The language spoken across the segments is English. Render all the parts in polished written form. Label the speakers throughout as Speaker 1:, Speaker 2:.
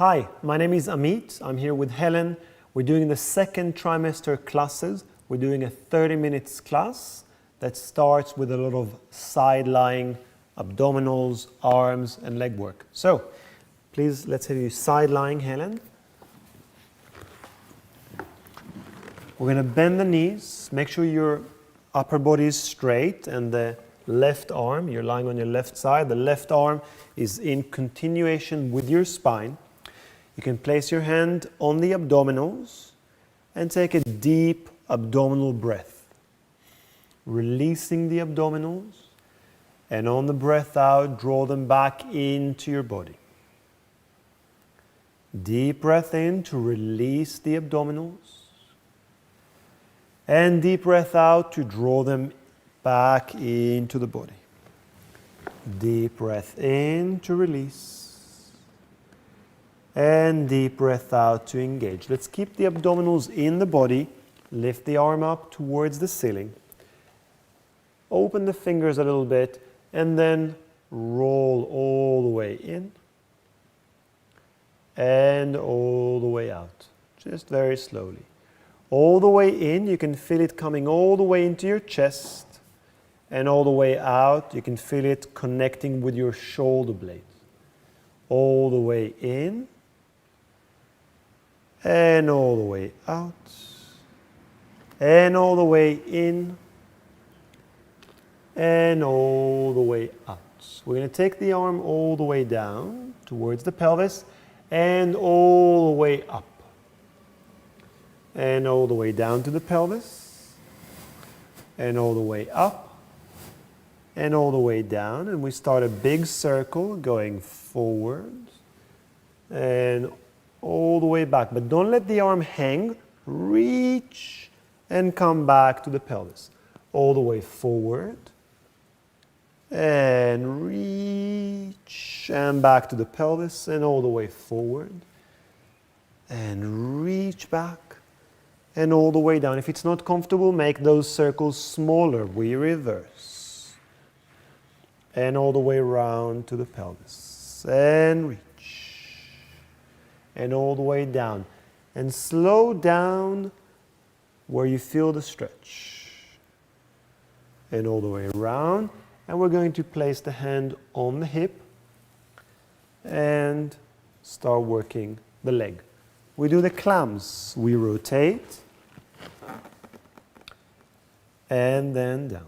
Speaker 1: Hi, my name is Amit. I'm here with Helen. We're doing the second trimester classes. We're doing a 30 minutes class that starts with a lot of side lying, abdominals, arms, and leg work. So, please, let's have you side lying, Helen. We're going to bend the knees. Make sure your upper body is straight and the left arm, you're lying on your left side, the left arm is in continuation with your spine. You can place your hand on the abdominals and take a deep abdominal breath. Releasing the abdominals, and on the breath out, draw them back into your body. Deep breath in to release the abdominals, and deep breath out to draw them back into the body. Deep breath in to release, and deep breath out to engage. Let's keep the abdominals in the body. Lift the arm up towards the ceiling. Open the fingers a little bit and then roll all the way in and all the way out. Just very slowly. All the way in, you can feel it coming all the way into your chest, and all the way out, you can feel it connecting with your shoulder blades. All the way in and all the way out and all the way in and all the way out. We're going to take the arm all the way down towards the pelvis and all the way up and all the way down to the pelvis and all the way up and all the way down. And we start a big circle going forward and all the way back. But don't let the arm hang. Reach and come back to the pelvis. All the way forward and reach and back to the pelvis and all the way forward and reach back and all the way down. If it's not comfortable, make those circles smaller. We reverse and all the way around to the pelvis and reach and all the way down, and slow down where you feel the stretch and all the way around. And we're going to place the hand on the hip and start working the leg. We do the clams. We rotate and then down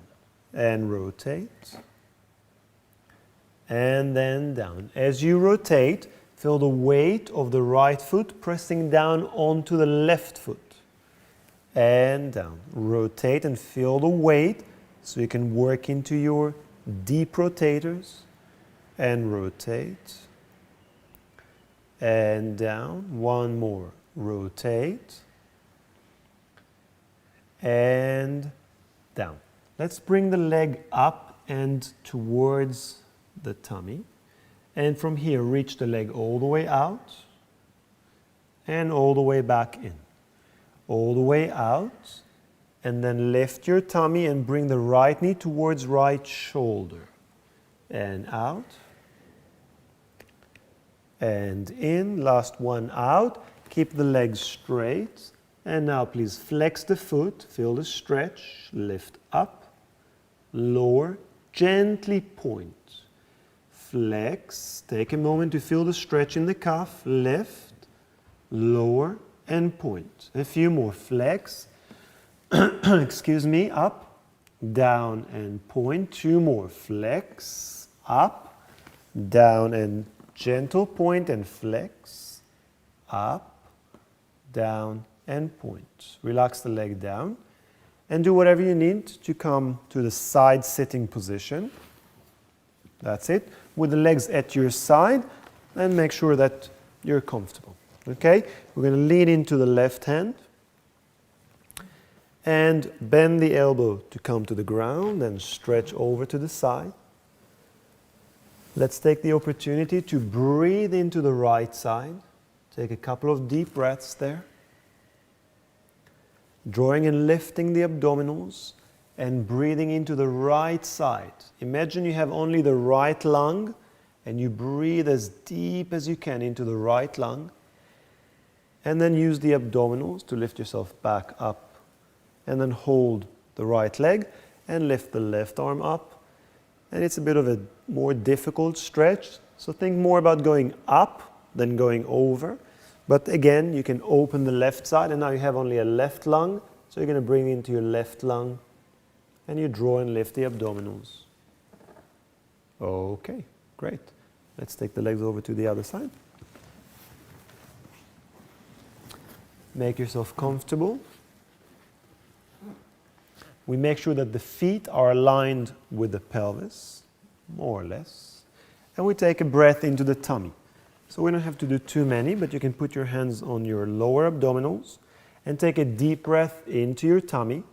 Speaker 1: and rotate and then down. As you rotate, feel the weight of the right foot pressing down onto the left foot and down. Rotate and feel the weight so you can work into your deep rotators and rotate and down. One more. Rotate and down. Let's bring the leg up and towards the tummy. And from here, reach the leg all the way out and all the way back in. All the way out, and then lift your tummy and bring the right knee towards right shoulder. And out. And in. Last one out. Keep the legs straight. And now please flex the foot. Feel the stretch. Lift up. Lower. Gently point. Flex. Take a moment to feel the stretch in the calf. Lift, lower, and point. A few more. Flex. Excuse me. Up, down, and point. Two more. Flex. Up, down, and gentle point and flex. Up, down, and point. Relax the leg down. And do whatever you need to come to the side sitting position. That's it. With the legs at your side, and make sure that you're comfortable. Okay? We're going to lean into the left hand and bend the elbow to come to the ground and stretch over to the side. Let's take the opportunity to breathe into the right side. Take a couple of deep breaths there. Drawing and lifting the abdominals and breathing into the right side. Imagine you have only the right lung and you breathe as deep as you can into the right lung, and then use the abdominals to lift yourself back up, and then hold the right leg and lift the left arm up. And it's a bit of a more difficult stretch, so think more about going up than going over. But again, you can open the left side, and now you have only a left lung, so you're going to bring into your left lung, and you draw and lift the abdominals. Okay, great. Let's take the legs over to the other side. Make yourself comfortable. We make sure that the feet are aligned with the pelvis, more or less. And we take a breath into the tummy. So we don't have to do too many, but you can put your hands on your lower abdominals and take a deep breath into your tummy.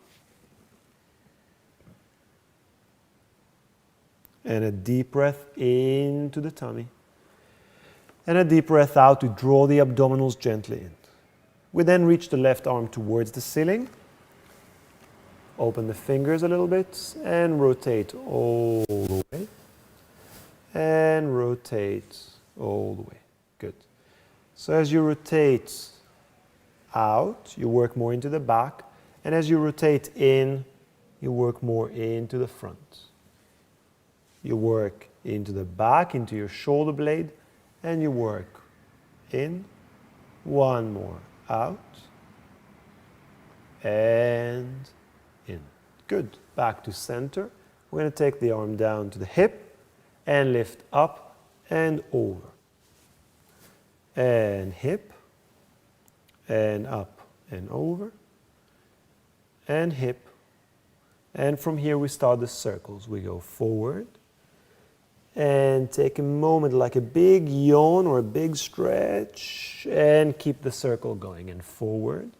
Speaker 1: And a deep breath into the tummy. And a deep breath out to draw the abdominals gently in. We then reach the left arm towards the ceiling. Open the fingers a little bit and rotate all the way. And rotate all the way. Good. So as you rotate out, you work more into the back. And as you rotate in, you work more into the front. You work into the back, into your shoulder blade, and you work in. One more. Out. And in. Good. Back to center. We're going to take the arm down to the hip and lift up and over. And hip. And up and over. And hip. And from here we start the circles. We go forward. And take a moment like a big yawn or a big stretch and keep the circle going. And forward,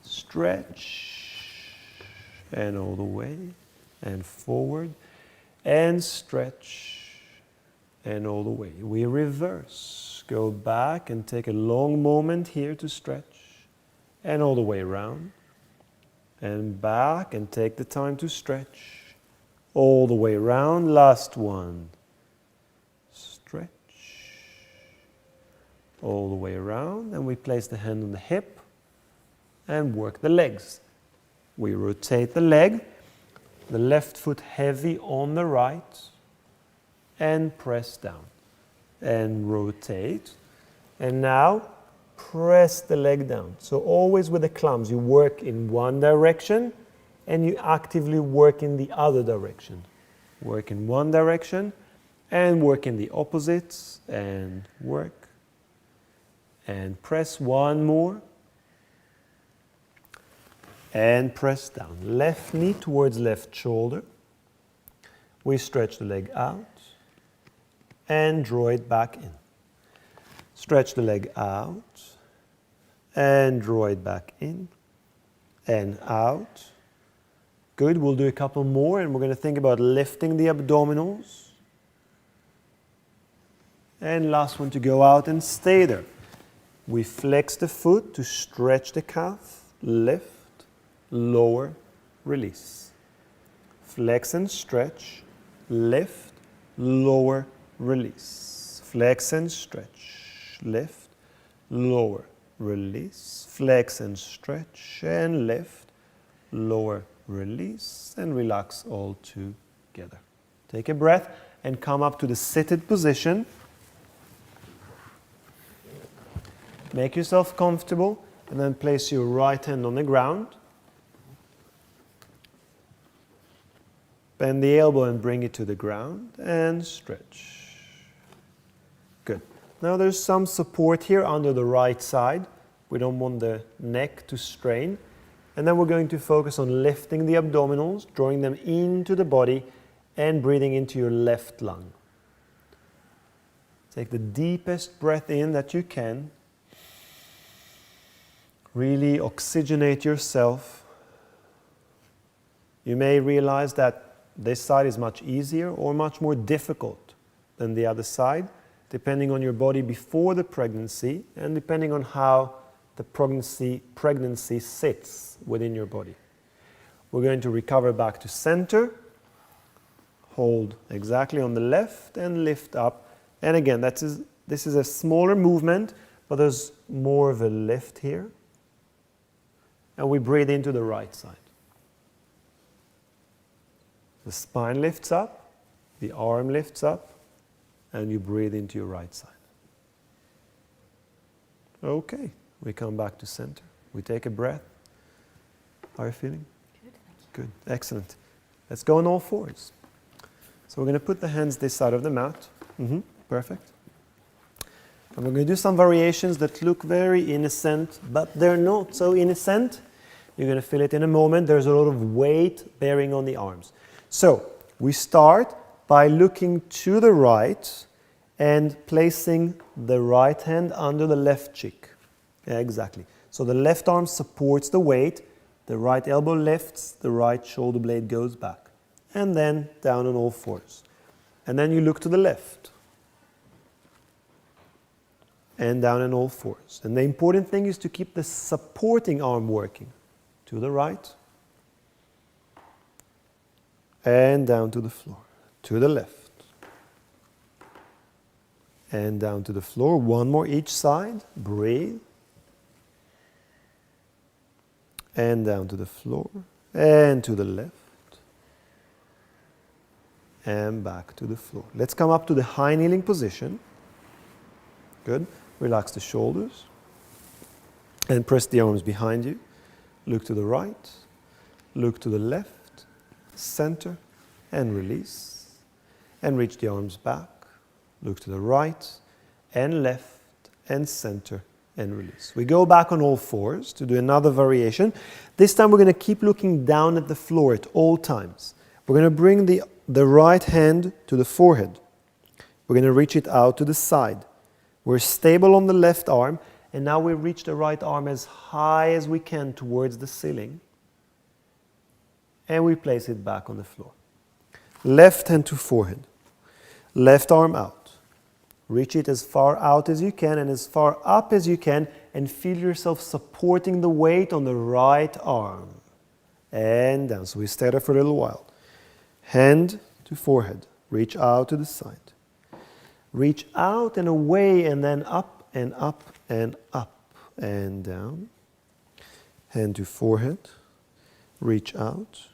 Speaker 1: stretch, and all the way, and forward, and stretch, and all the way. We reverse, go back and take a long moment here to stretch, and all the way around, and back and take the time to stretch, all the way around. Last one. Stretch all the way around, and we place the hand on the hip and work the legs. We rotate the leg, the left foot heavy on the right, and press down and rotate. And now press the leg down. So always with the clumps, you work in one direction and you actively work in the other direction. Work in one direction and work in the opposites, and work, and press one more, and press down. Left knee towards left shoulder. We stretch the leg out, and draw it back in. Stretch the leg out, and draw it back in, and out. Good, we'll do a couple more, and we're going to think about lifting the abdominals. And last one to go out and stay there. We flex the foot to stretch the calf, lift, lower, release. Flex and stretch, lift, lower, release. Flex and stretch, lift, lower, release. Flex and stretch and lift, lower, release, and relax all together. Take a breath and come up to the seated position. Make yourself comfortable and then place your right hand on the ground. Bend the elbow and bring it to the ground and stretch. Good. Now there's some support here under the right side. We don't want the neck to strain. And then we're going to focus on lifting the abdominals, drawing them into the body and breathing into your left lung. Take the deepest breath in that you can. Really oxygenate yourself. You may realize that this side is much easier or much more difficult than the other side, depending on your body before the pregnancy and depending on how the pregnancy sits within your body. We're going to recover back to center, hold exactly on the left and lift up And again, this is a smaller movement, but there's more of a lift here. And we breathe into the right side. The spine lifts up, the arm lifts up, and you breathe into your right side. Okay, we come back to center. We take a breath. How are you feeling?
Speaker 2: Good, thank you.
Speaker 1: Good, excellent. Let's go on all fours. So we're going to put the hands this side of the mat. Perfect. And we're going to do some variations that look very innocent, but they're not so innocent. You're going to feel it in a moment. There's a lot of weight bearing on the arms. So we start by looking to the right and placing the right hand under the left cheek. Yeah, exactly. So the left arm supports the weight, the right elbow lifts, the right shoulder blade goes back. And then down on all fours. And then you look to the left. And down on all fours. And the important thing is to keep the supporting arm working. To the right. And down to the floor. To the left. And down to the floor. One more each side. Breathe. And down to the floor. And to the left. And back to the floor. Let's come up to the high kneeling position. Good. Relax the shoulders. And press the arms behind you. Look to the right. Look to the left. Center. And release. And reach the arms back. Look to the right. And left. And center. And release. We go back on all fours to do another variation. This time we're going to keep looking down at the floor at all times. We're going to bring the right hand to the forehead. We're going to reach it out to the side. We're stable on the left arm, and now we reach the right arm as high as we can towards the ceiling. And we place it back on the floor. Left hand to forehead. Left arm out. Reach it as far out as you can and as far up as you can, and feel yourself supporting the weight on the right arm. And down. So we stay there for a little while. Hand to forehead. Reach out to the side. Reach out and away, and then up and up and up and down. Hand to forehead. Reach out.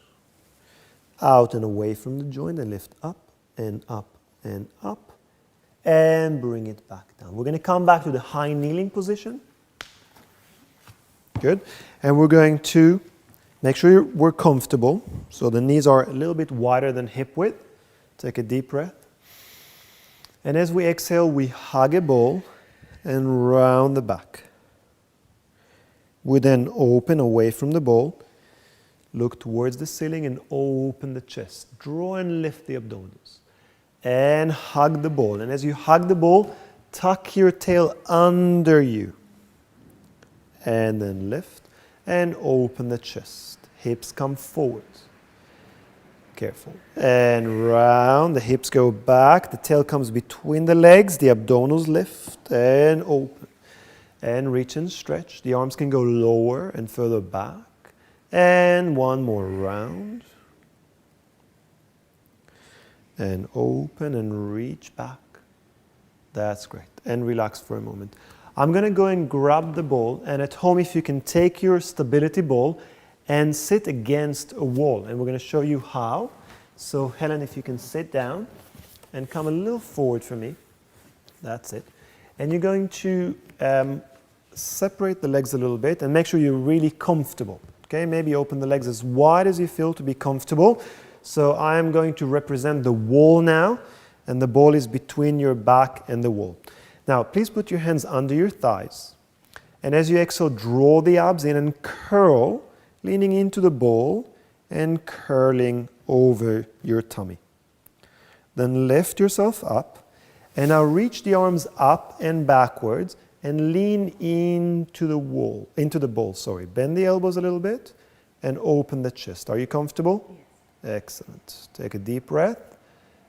Speaker 1: Out and away from the joint, and lift up and up and up. And bring it back down. We're going to come back to the high kneeling position. Good. And we're going to make sure we're comfortable. So the knees are a little bit wider than hip width. Take a deep breath. And as we exhale, we hug a ball and round the back. We then open away from the ball, look towards the ceiling and open the chest. Draw and lift the abdominals. And hug the ball. And as you hug the ball, tuck your tail under you. And then lift and open the chest. Hips come forward. Careful. And round. The hips go back. The tail comes between the legs. The abdominals lift and open. And reach and stretch. The arms can go lower and further back. And one more round. And open and reach back. That's great. And relax for a moment. I'm going to go and grab the ball. And at home, if you can take your stability ball and sit against a wall. And we're going to show you how. So Helen, if you can sit down and come a little forward for me. That's it. And you're going to separate the legs a little bit and make sure you're really comfortable. Okay, maybe open the legs as wide as you feel to be comfortable. So I'm going to represent the wall now, and the ball is between your back and the wall. Now, please put your hands under your thighs. And as you exhale, draw the abs in and curl, leaning into the ball and curling over your tummy. Then lift yourself up, and now reach the arms up and backwards and lean into the ball. Bend the elbows a little bit and open the chest. Are you comfortable?
Speaker 2: Yes.
Speaker 1: Excellent. Take a deep breath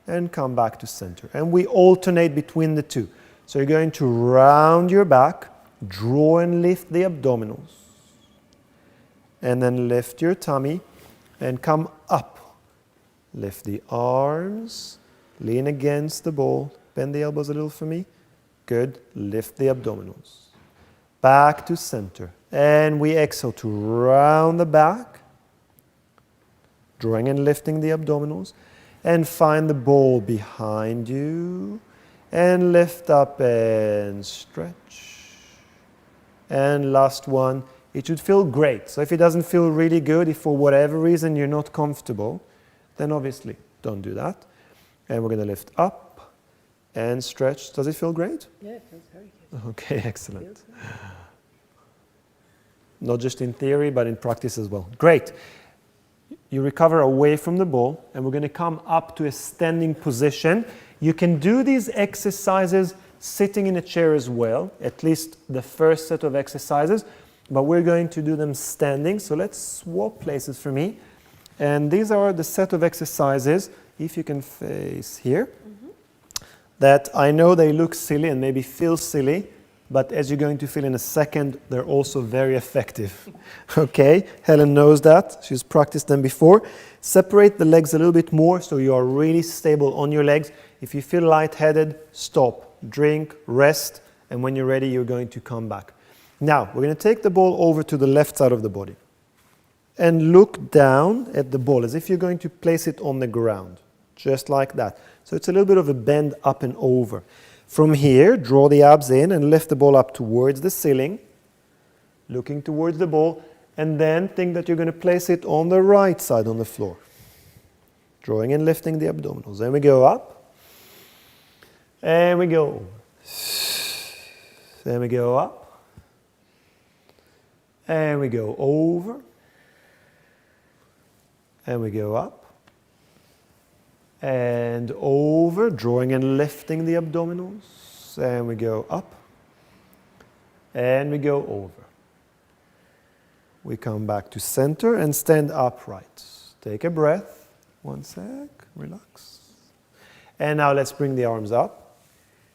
Speaker 1: and come back to center. And we alternate between the two. So you're going to round your back, draw and lift the abdominals. And then lift your tummy and come up. Lift the arms, lean against the ball Bend the elbows a little for me. Good. Lift the abdominals. Back to center. And we exhale to round the back. Drawing and lifting the abdominals. And find the ball behind you. And lift up and stretch. And last one. It should feel great. So if it doesn't feel really good, if for whatever reason you're not comfortable, then obviously don't do that. And we're going to lift up and stretch. Does it feel great?
Speaker 2: Yeah, it feels very good.
Speaker 1: Okay, excellent. Not just in theory, but in practice as well. Great. You recover away from the ball, and we're going to come up to a standing position. You can do these exercises sitting in a chair as well, at least the first set of exercises, but we're going to do them standing. So let's swap places for me. And these are the set of exercises, if you can face here, that I know they look silly and maybe feel silly, but as you're going to feel in a second, they're also very effective. Okay, Helen knows that. She's practiced them before. Separate the legs a little bit more so you are really stable on your legs. If you feel lightheaded, stop, drink, rest, and when you're ready, you're going to come back. Now, we're going to take the ball over to the left side of the body and look down at the ball as if you're going to place it on the ground, just like that. So it's a little bit of a bend up and over. From here, draw the abs in and lift the ball up towards the ceiling, looking towards the ball, and then think that you're going to place it on the right side on the floor. Drawing and lifting the abdominals. Then we go up, and we go. Then we go up, and we go over, and we go up, and over, drawing and lifting the abdominals, and we go up, and we go over. We come back to center and stand upright. Take a breath, 1 sec, relax. And now let's bring the arms up,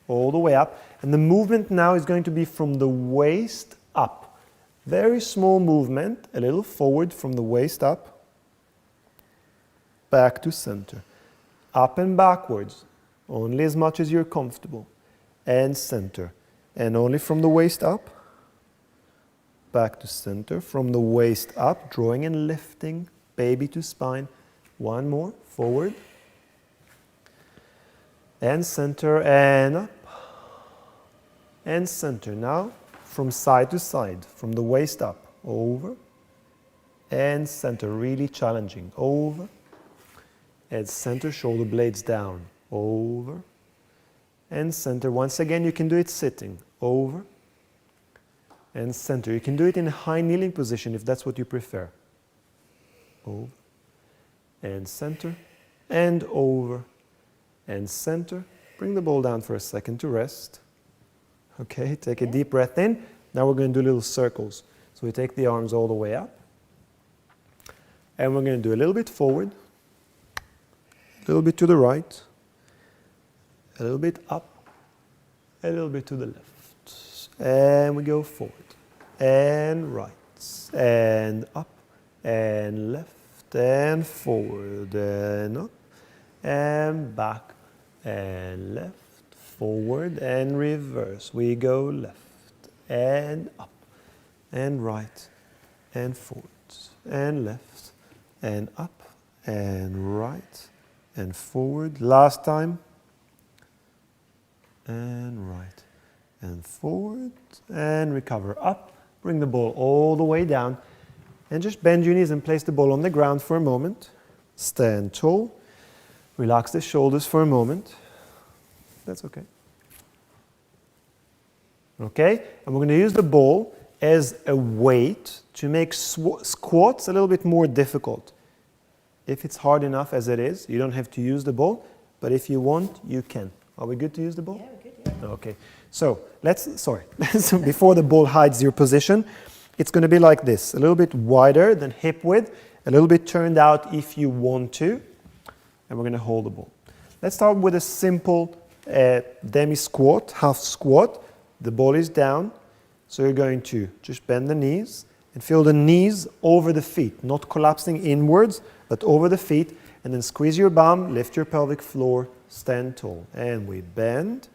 Speaker 1: all the way up, and the movement now is going to be from the waist up. Very small movement, a little forward from the waist up, back to center. Up and backwards, only as much as you're comfortable, and center. And only from the waist up, back to center, from the waist up, drawing and lifting, baby to spine. One more, forward, and center, and up, and center. Now, from side to side, from the waist up, over, and center, really challenging, over, and center, shoulder blades down, over, and center. Once again, you can do it sitting, over, and center. You can do it in a high kneeling position if that's what you prefer. Over, and center, and over, and center. Bring the ball down for a second to rest. Okay, take a deep breath in. Now we're going to do little circles. So we take the arms all the way up. And we're going to do a little bit forward, a little bit to the right, a little bit up, a little bit to the left. And we go forward, and right, and up, and left, and forward, and up, and back, and left, forward, and reverse. We go left, and up, and right, and forward, and left, and up, and right, and forward. Last time. And right, and forward, and recover up. Bring the ball all the way down, and just bend your knees and place the ball on the ground for a moment. Stand tall. Relax the shoulders for a moment. That's okay. Okay, and we're going to use the ball as a weight to make squats a little bit more difficult. If it's hard enough as it is, you don't have to use the ball, but if you want, you can. Are we good to use the ball?
Speaker 2: Yeah, we're good, yeah.
Speaker 1: Okay, so so before the ball hides your position, it's going to be like this, a little bit wider than hip width, a little bit turned out if you want to, and we're going to hold the ball. Let's start with a simple demi-squat, half squat. The ball is down, so you're going to just bend the knees and feel the knees over the feet, not collapsing inwards, but over the feet, and then squeeze your bum, lift your pelvic floor, stand tall. And we bend.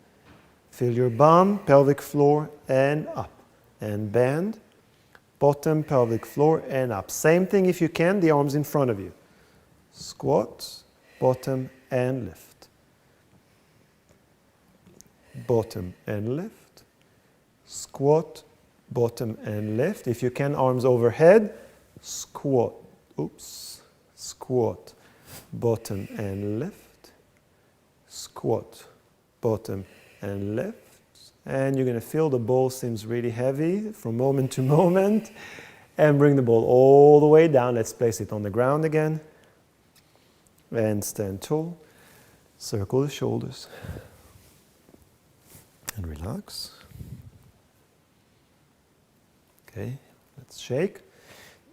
Speaker 1: Feel your bum, pelvic floor, and up. And bend. Bottom, pelvic floor, and up. Same thing if you can, the arms in front of you. Squat, bottom, and lift. Bottom and lift. Squat, bottom, and lift. If you can, arms overhead. Squat. Oops. Squat, bottom, and lift. Squat, bottom, and lift. And you're going to feel the ball seems really heavy from moment to moment. And bring the ball all the way down. Let's place it on the ground again. And stand tall. Circle the shoulders. And relax. Okay, let's shake.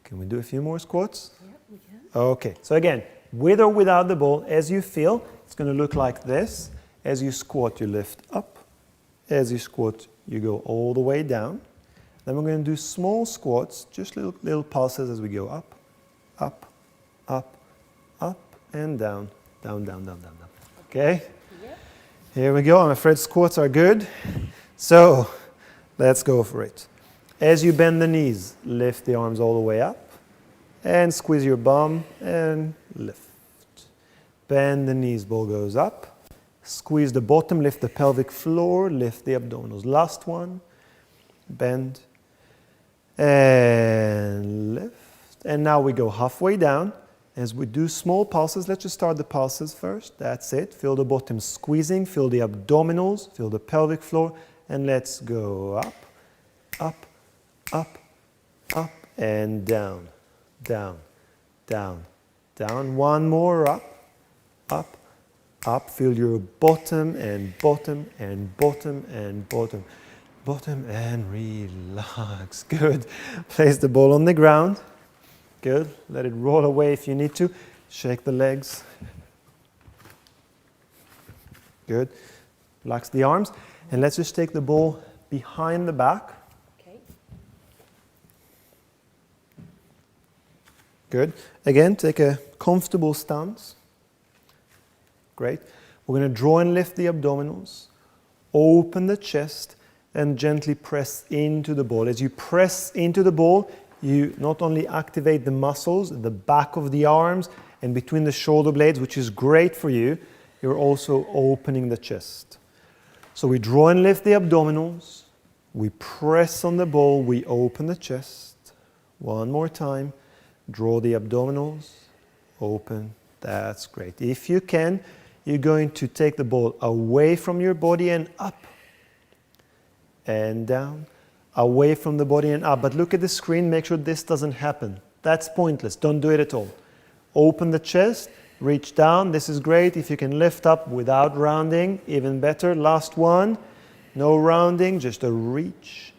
Speaker 1: Can we do a few more squats?
Speaker 2: Yeah, we can.
Speaker 1: Okay, so again, with or without the ball, as you feel, it's going to look like this. As you squat, you lift up. As you squat, you go all the way down. Then we're going to do small squats, just little pulses as we go up, up, up, up, and down, down, down, down, down, down. Okay?
Speaker 2: Yeah.
Speaker 1: Here we go. I'm afraid squats are good. So let's go for it. As you bend the knees, lift the arms all the way up and squeeze your bum and lift. Bend the knees, ball goes up. Squeeze the bottom, lift the pelvic floor, lift the abdominals. Last one. Bend and lift. And now we go halfway down. As we do small pulses, let's just start the pulses first. That's it. Feel the bottom squeezing, feel the abdominals, feel the pelvic floor, and let's go up, up, up, up, and down, down, down, down. One more, up, up, up. Feel your bottom and bottom and bottom and bottom. Bottom and relax. Good. Place the ball on the ground. Good. Let it roll away if you need to. Shake the legs. Good. Relax the arms. And let's just take the ball behind the back.
Speaker 2: Okay.
Speaker 1: Good. Again, take a comfortable stance. Great. We're going to draw and lift the abdominals. Open the chest and gently press into the ball. As you press into the ball, you not only activate the muscles at the back of the arms and between the shoulder blades, which is great for you, you're also opening the chest. So we draw and lift the abdominals. We press on the ball. We open the chest. One more time. Draw the abdominals. Open. That's great. If you can, you're going to take the ball away from your body and up. And down. Away from the body and up. But look at the screen. Make sure this doesn't happen. That's pointless. Don't do it at all. Open the chest. Reach down. This is great. If you can lift up without rounding, even better. Last one. No rounding, just a reach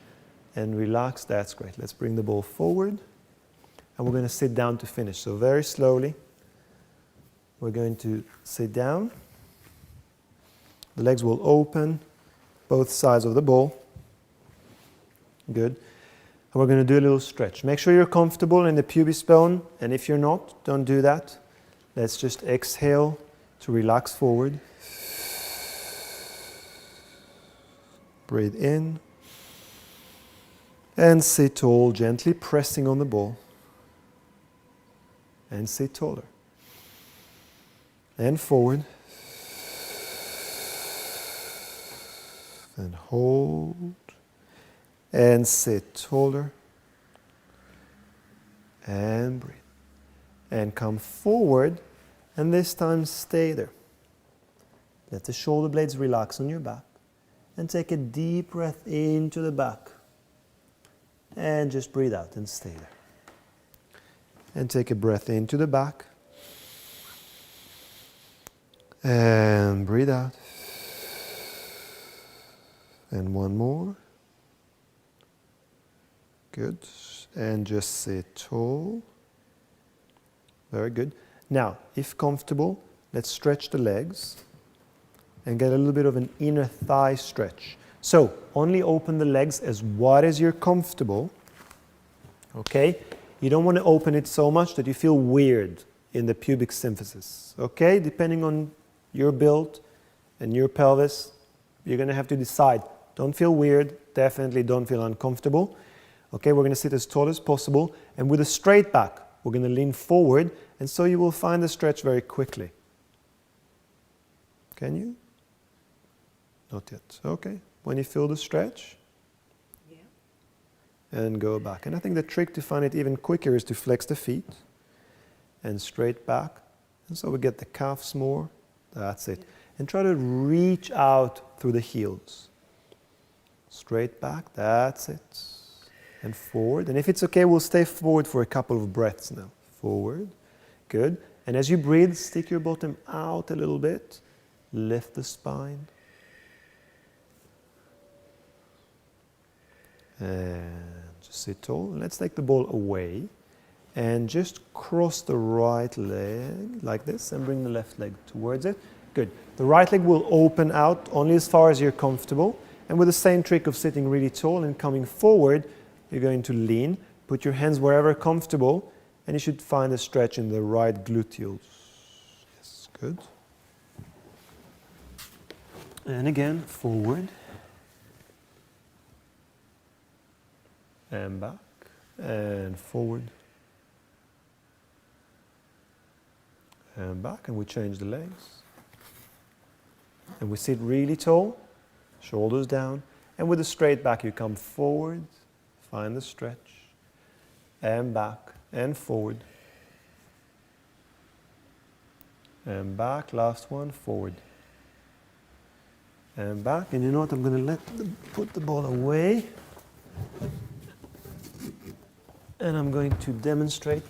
Speaker 1: and relax. That's great. Let's bring the ball forward. And we're going to sit down to finish. So very slowly, we're going to sit down. The legs will open, both sides of the ball. Good. And we're going to do a little stretch. Make sure you're comfortable in the pubic bone. And if you're not, don't do that. Let's just exhale to relax forward. Breathe in. And sit tall, gently pressing on the ball. And sit taller. And forward. And hold. And sit taller. And breathe. And come forward. And this time stay there. Let the shoulder blades relax on your back. And take a deep breath into the back. And just breathe out and stay there. And take a breath into the back. And breathe out. And one more. Good. And just sit tall. Very good. Now, if comfortable, let's stretch the legs and get a little bit of an inner thigh stretch. So, only open the legs as wide as you're comfortable. Okay? You don't want to open it so much that you feel weird in the pubic symphysis. Okay? Depending on your build, And your pelvis, you're going to have to decide. Don't feel weird. Definitely don't feel uncomfortable. Okay, we're going to sit as tall as possible. And with a straight back, we're going to lean forward. And so you will find the stretch very quickly. Can you? Not yet. Okay. When you feel the stretch, and go back. And I think the trick to find it even quicker is to flex the feet and straight back. And so we get the calves more. That's it. And try to reach out through the heels. Straight back. That's it. And forward. And if it's okay, we'll stay forward for a couple of breaths now. Forward. Good. And as you breathe, stick your bottom out a little bit. Lift the spine. And just sit tall. Let's take the ball away and just cross the right leg like this and bring the left leg towards it. Good. The right leg will open out only as far as you're comfortable. And with the same trick of sitting really tall and coming forward, you're going to lean, put your hands wherever comfortable, and you should find a stretch in the right gluteals. Yes, good. And again, forward. And back, and forward, and back, and we change the legs. And we sit really tall, shoulders down, and with a straight back you come forward, find the stretch, and back, and forward, and back, last one, forward, and back. And you know what, I'm going to put the ball away. And I'm going to demonstrate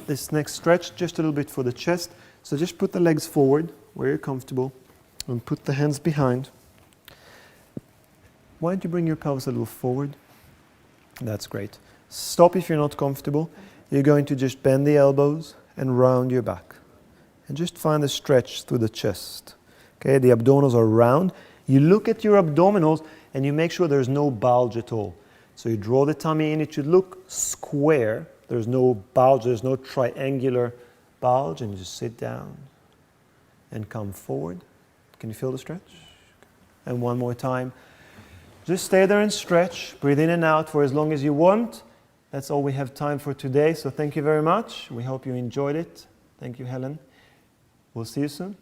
Speaker 1: this next stretch just a little bit for the chest. So just put the legs forward where you're comfortable and put the hands behind. Why don't you bring your pelvis a little forward? That's great. Stop if you're not comfortable. You're going to just bend the elbows and round your back. And just find the stretch through the chest. Okay, the abdominals are round. You look at your abdominals and you make sure there's no bulge at all. So you draw the tummy in, it should look square. There's no bulge, there's no triangular bulge, and you just sit down and come forward. Can you feel the stretch? And one more time. Just stay there and stretch. Breathe in and out for as long as you want. That's all we have time for today, so thank you very much. We hope you enjoyed it. Thank you, Helen. We'll see you soon.